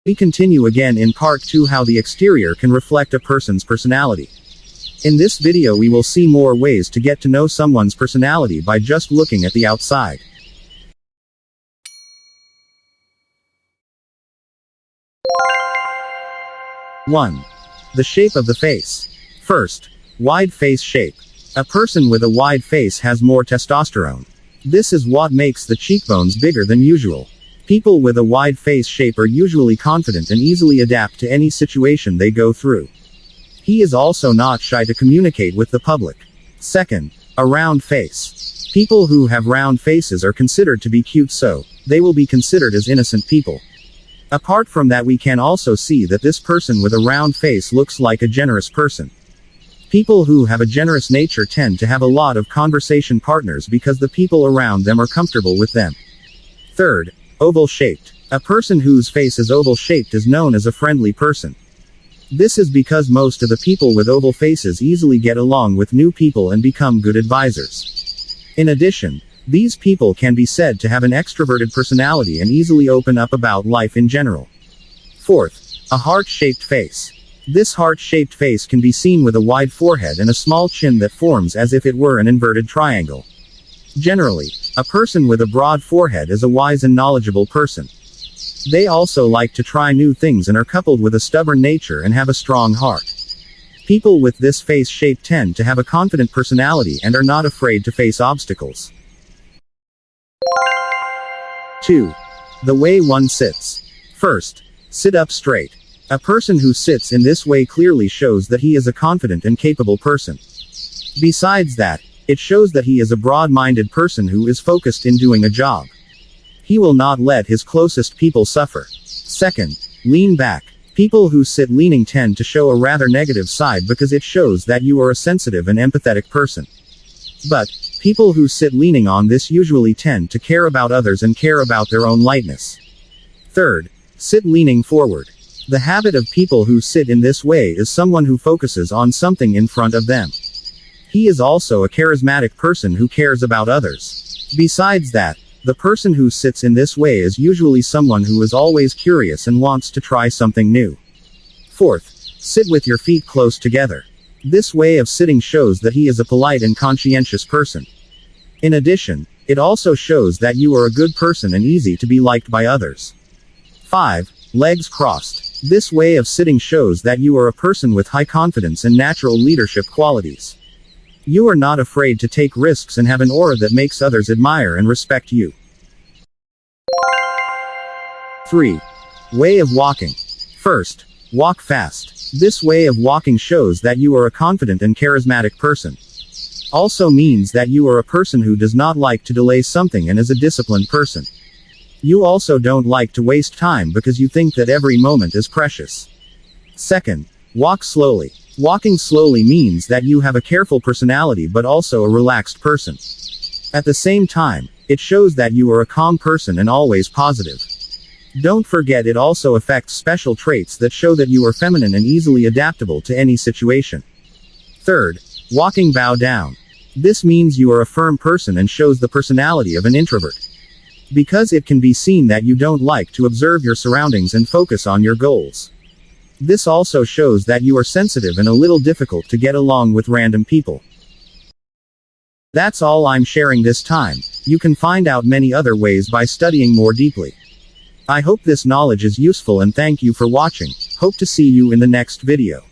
We continue again in part 2 how the exterior can reflect a person's personality. In this video we will see more ways to get to know someone's personality by just looking at the outside. One. The shape of the face. First, wide face shape. A person with a wide face has more testosterone. This is what makes the cheekbones bigger than usual. People with a wide face shape are usually confident and easily adapt to any situation they go through. He is also not shy to communicate with the public. Second, a round face. People who have round faces are considered to be cute, so they will be considered as innocent people. Apart from that, we can also see that this person with a round face looks like a generous person. People who have a generous nature tend to have a lot of conversation partners because the people around them are comfortable with them. Third, oval-shaped. A person whose face is oval-shaped is known as a friendly person. This is because most of the people with oval faces easily get along with new people and become good advisors. In addition, these people can be said to have an extroverted personality and easily open up about life in general. Fourth, a heart-shaped face. This heart-shaped face can be seen with a wide forehead and a small chin that forms as if it were an inverted triangle. Generally, a person with a broad forehead is a wise and knowledgeable person. They also like to try new things and are coupled with a stubborn nature and have a strong heart. People with this face shape tend to have a confident personality and are not afraid to face obstacles. 2. The way one sits. First, sit up straight. A person who sits in this way clearly shows that he is a confident and capable person. Besides that, it shows that he is a broad-minded person who is focused in doing a job. He will not let his closest people suffer. Second, lean back. People who sit leaning tend to show a rather negative side because it shows that you are a sensitive and empathetic person. But, people who sit leaning on this usually tend to care about others and care about their own lightness. Third, sit leaning forward. The habit of people who sit in this way is someone who focuses on something in front of them. He is also a charismatic person who cares about others. Besides that, the person who sits in this way is usually someone who is always curious and wants to try something new. Fourth, sit with your feet close together. This way of sitting shows that he is a polite and conscientious person. In addition, it also shows that you are a good person and easy to be liked by others. 5. Legs crossed. This way of sitting shows that you are a person with high confidence and natural leadership qualities. You are not afraid to take risks and have an aura that makes others admire and respect you. 3. Way of walking. First, walk fast. This way of walking shows that you are a confident and charismatic person. Also means that you are a person who does not like to delay something and is a disciplined person. You also don't like to waste time because you think that every moment is precious. Second, walk slowly. Walking slowly means that you have a careful personality but also a relaxed person. At the same time, it shows that you are a calm person and always positive. Don't forget, it also affects special traits that show that you are feminine and easily adaptable to any situation. Third, walking bow down. This means you are a firm person and shows the personality of an introvert. Because it can be seen that you don't like to observe your surroundings and focus on your goals. This also shows that you are sensitive and a little difficult to get along with random people. That's all I'm sharing this time. You can find out many other ways by studying more deeply. I hope this knowledge is useful and thank you for watching. Hope to see you in the next video.